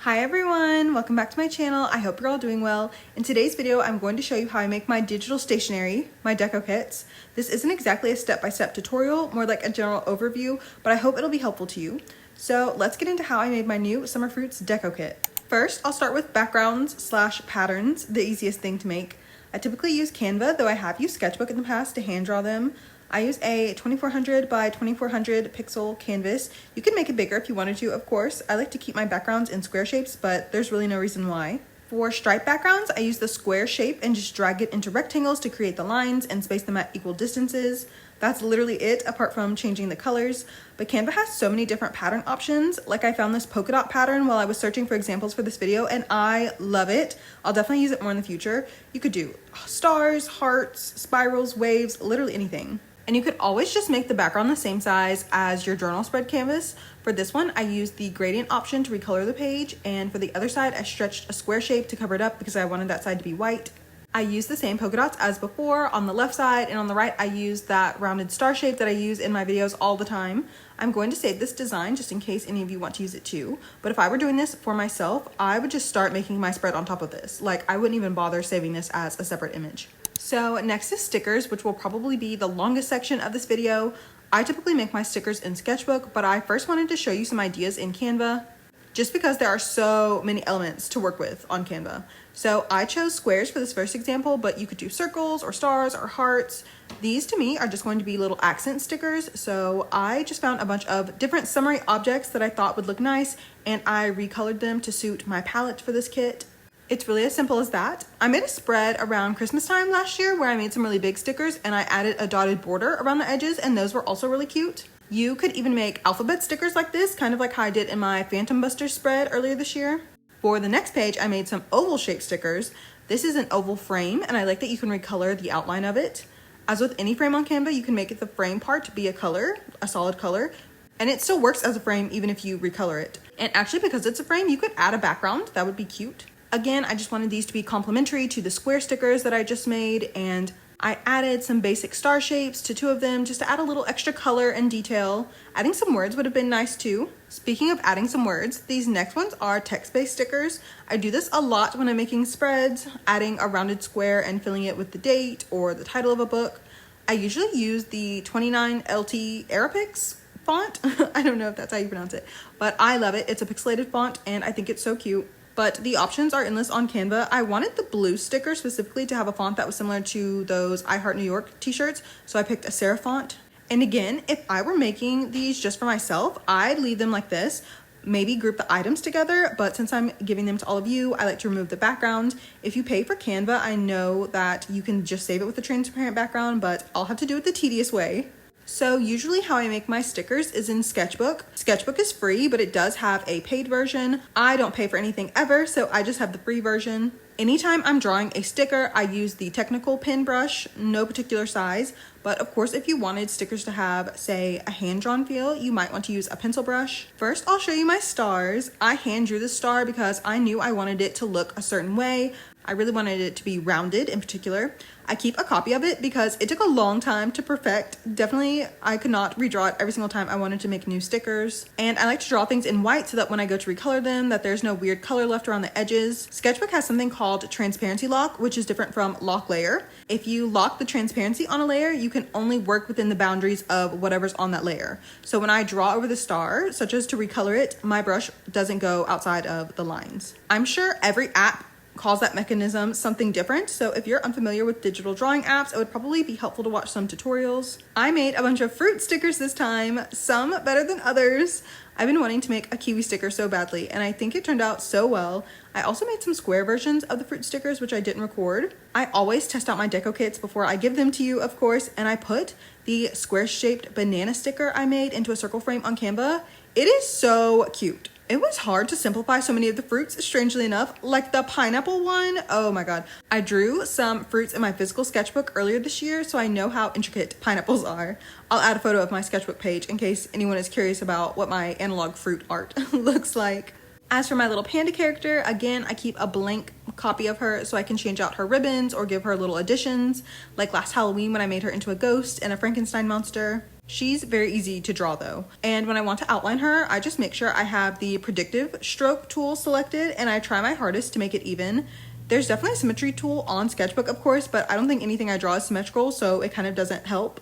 Hi everyone, welcome back to my channel. I hope you're all doing well. In today's video, I'm going to show you how I make my digital stationery, my deco kits. This isn't exactly a step-by-step tutorial, more like a general overview, but I hope it'll be helpful to you. So let's get into how I made my new Summer Fruits deco kit. First, I'll start with backgrounds/patterns, the easiest thing to make. I typically use Canva, though I have used Sketchbook in the past to hand draw them. I use a 2400 by 2400 pixel canvas. You can make it bigger if you wanted to, of course. I like to keep my backgrounds in square shapes, but there's really no reason why. For stripe backgrounds, I use the square shape and just drag it into rectangles to create the lines and space them at equal distances. That's literally it, apart from changing the colors. But Canva has so many different pattern options. Like I found this polka dot pattern while I was searching for examples for this video, and I love it. I'll definitely use it more in the future. You could do stars, hearts, spirals, waves, literally anything. And you could always just make the background the same size as your journal spread canvas. For this one, I used the gradient option to recolor the page, and for the other side, I stretched a square shape to cover it up because I wanted that side to be white. I used the same polka dots as before on the left side, and on the right, I used that rounded star shape that I use in my videos all the time. I'm going to save this design just in case any of you want to use it too. But if I were doing this for myself, I would just start making my spread on top of this. Like, I wouldn't even bother saving this as a separate image. So next is stickers, which will probably be the longest section of this video. I typically make my stickers in Sketchbook, but I first wanted to show you some ideas in Canva, just because there are so many elements to work with on Canva. So I chose squares for this first example, but you could do circles or stars or hearts. These to me are just going to be little accent stickers. So I just found a bunch of different summery objects that I thought would look nice, and I recolored them to suit my palette for this kit. It's really as simple as that. I made a spread around Christmas time last year where I made some really big stickers and I added a dotted border around the edges, and those were also really cute. You could even make alphabet stickers like this, kind of like how I did in my Phantom Buster spread earlier this year. For the next page, I made some oval shaped stickers. This is an oval frame, and I like that you can recolor the outline of it. As with any frame on Canva, you can make the frame part be a color, a solid color, and it still works as a frame even if you recolor it. And actually, because it's a frame, you could add a background. That would be cute. Again, I just wanted these to be complementary to the square stickers that I just made, and I added some basic star shapes to two of them just to add a little extra color and detail. Adding some words would have been nice too. Speaking of adding some words, these next ones are text-based stickers. I do this a lot when I'm making spreads, adding a rounded square and filling it with the date or the title of a book. I usually use the 29LT Aeropix font. I don't know if that's how you pronounce it, but I love it. It's a pixelated font and I think it's so cute. But the options are endless on Canva. I wanted the blue sticker specifically to have a font that was similar to those I Heart New York t-shirts, so I picked a serif font. And again, if I were making these just for myself, I'd leave them like this, maybe group the items together, but since I'm giving them to all of you, I like to remove the background. If you pay for Canva, I know that you can just save it with a transparent background, but I'll have to do it the tedious way. So usually how I make my stickers is in Sketchbook. Sketchbook is free, but it does have a paid version. I don't pay for anything ever, so I just have the free version. Anytime I'm drawing a sticker, I use the technical pen brush, no particular size. But of course, if you wanted stickers to have, say, a hand-drawn feel, you might want to use a pencil brush. First, I'll show you my stars. I hand drew the star because I knew I wanted it to look a certain way. I really wanted it to be rounded in particular. I keep a copy of it because it took a long time to perfect. Definitely, I could not redraw it every single time I wanted to make new stickers. And I like to draw things in white so that when I go to recolor them, that there's no weird color left around the edges. Sketchbook has something called transparency lock, which is different from lock layer. If you lock the transparency on a layer, you can only work within the boundaries of whatever's on that layer. So when I draw over the star, such as to recolor it, my brush doesn't go outside of the lines. I'm sure every app calls that mechanism something different, so if you're unfamiliar with digital drawing apps, it would probably be helpful to watch some tutorials. I made a bunch of fruit stickers this time, some better than others. I've been wanting to make a kiwi sticker so badly, and I think it turned out so well. I also made some square versions of the fruit stickers, which I didn't record. I always test out my deco kits before I give them to you, of course, and I put the square-shaped banana sticker I made into a circle frame on Canva. It is so cute. It was hard to simplify so many of the fruits, strangely enough, like the pineapple one. Oh my god. I drew some fruits in my physical sketchbook earlier this year, so I know how intricate pineapples are. I'll add a photo of my sketchbook page in case anyone is curious about what my analog fruit art looks like. As for my little panda character, again, I keep a blank copy of her so I can change out her ribbons or give her little additions, like last Halloween when I made her into a ghost and a Frankenstein monster. She's very easy to draw though. And when I want to outline her, I just make sure I have the predictive stroke tool selected and I try my hardest to make it even. There's definitely a symmetry tool on Sketchbook, of course, but I don't think anything I draw is symmetrical, so it kind of doesn't help.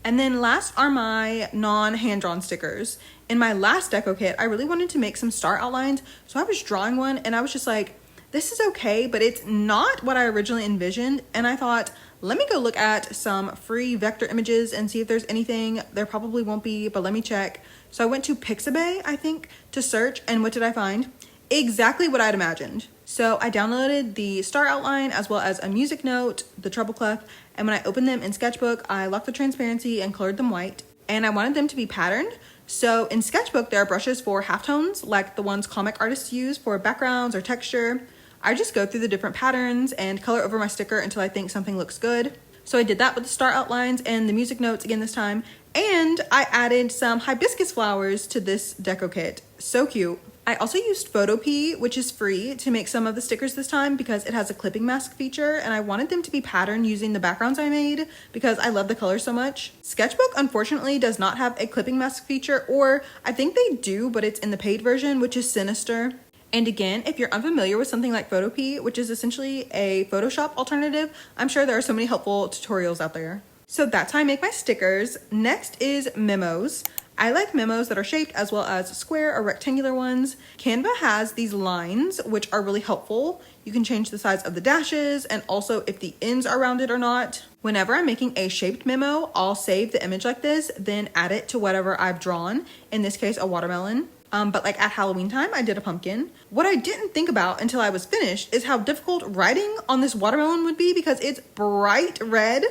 And then last are my non-hand-drawn stickers. In my last deco kit, I really wanted to make some star outlines, so I was drawing one and I was just like, this is okay, but it's not what I originally envisioned. And I thought, let me go look at some free vector images and see if there's anything. There probably won't be, but let me check. So I went to Pixabay, I think, to search, and what did I find? Exactly what I'd imagined. So I downloaded the star outline as well as a music note, the treble clef, and when I opened them in Sketchbook, I locked the transparency and colored them white, and I wanted them to be patterned. So in Sketchbook, there are brushes for halftones, like the ones comic artists use for backgrounds or texture. I just go through the different patterns and color over my sticker until I think something looks good. So I did that with the star outlines and the music notes again this time, and I added some hibiscus flowers to this deco kit. So cute. I also used Photopea, which is free, to make some of the stickers this time because it has a clipping mask feature and I wanted them to be patterned using the backgrounds I made because I love the colors so much. Sketchbook unfortunately does not have a clipping mask feature, or I think they do, but it's in the paid version, which is sinister. And again, if you're unfamiliar with something like Photopea, which is essentially a Photoshop alternative, I'm sure there are so many helpful tutorials out there. So that's how I make my stickers. Next is memos. I like memos that are shaped as well as square or rectangular ones. Canva has these lines, which are really helpful. You can change the size of the dashes and also if the ends are rounded or not. Whenever I'm making a shaped memo, I'll save the image like this, then add it to whatever I've drawn. In this case, a watermelon. But like at Halloween time, I did a pumpkin. What I didn't think about until I was finished is how difficult writing on this watermelon would be because it's bright red.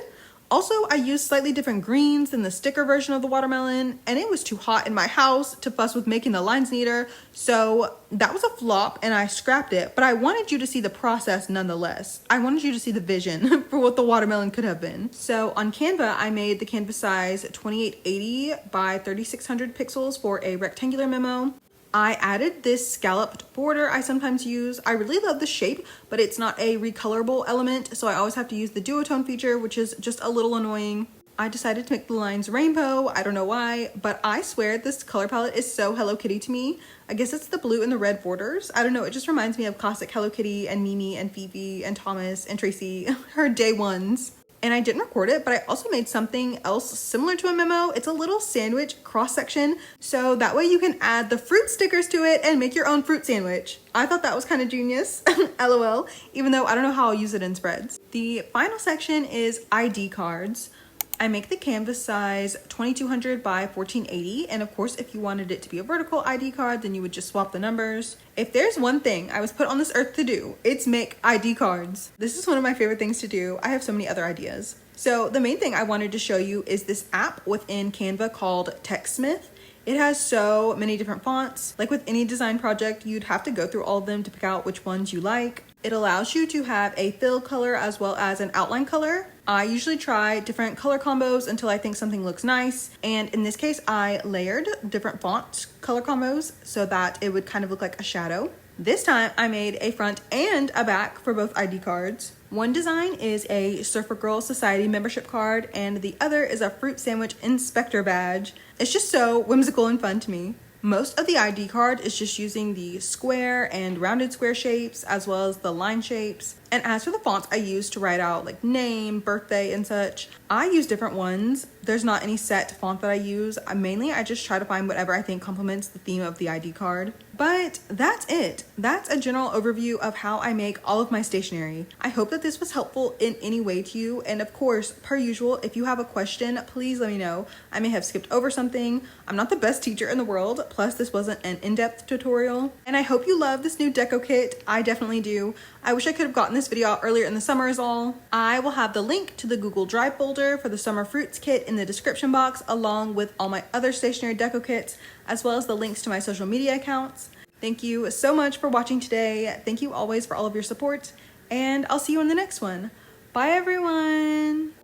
Also, I used slightly different greens than the sticker version of the watermelon, and it was too hot in my house to fuss with making the lines neater, so that was a flop and I scrapped it, but I wanted you to see the process nonetheless. I wanted you to see the vision for what the watermelon could have been. So on Canva, I made the canvas size 2880 by 3600 pixels for a rectangular memo. I added this scalloped border I sometimes use. I really love the shape, but it's not a recolorable element, so I always have to use the duotone feature, which is just a little annoying. I decided to make the lines rainbow. I don't know why, but I swear this color palette is so Hello Kitty to me. I guess it's the blue and the red borders. I don't know, it just reminds me of classic Hello Kitty and Mimi and Phoebe and Thomas and Tracy, her day ones. And I didn't record it, but I also made something else similar to a memo. It's a little sandwich cross section, so that way you can add the fruit stickers to it and make your own fruit sandwich. I thought that was kind of genius, LOL, even though I don't know how I'll use it in spreads. The final section is ID cards. I make the canvas size 2200 by 1480, and of course if you wanted it to be a vertical ID card, then you would just swap the numbers. If there's one thing I was put on this earth to do, it's make ID cards. This is one of my favorite things to do. I have so many other ideas. So the main thing I wanted to show you is this app within Canva called TextSmith. It has so many different fonts. Like with any design project, you'd have to go through all of them to pick out which ones you like. It allows you to have a fill color as well as an outline color. I usually try different color combos until I think something looks nice. And in this case, I layered different font color combos so that it would kind of look like a shadow. This time I made a front and a back for both ID cards. One design is a Surfer Girl Society membership card and the other is a fruit sandwich inspector badge. It's just so whimsical and fun to me. Most of the ID card is just using the square and rounded square shapes as well as the line shapes. And as for the fonts I use to write out like name, birthday, and such, I use different ones. There's not any set font that I use. Mainly, I just try to find whatever I think complements the theme of the ID card. But that's it. That's a general overview of how I make all of my stationery. I hope that this was helpful in any way to you. And of course, per usual, if you have a question, please let me know. I may have skipped over something. I'm not the best teacher in the world. Plus, this wasn't an in-depth tutorial. And I hope you love this new deco kit. I definitely do. I wish I could have gotten this video out earlier in the summer is all. I will have the link to the Google Drive folder for the Summer Fruits kit in the description box, along with all my other stationery deco kits, as well as the links to my social media accounts. Thank you so much for watching today. Thank you always for all of your support, and I'll see you in the next one. Bye everyone!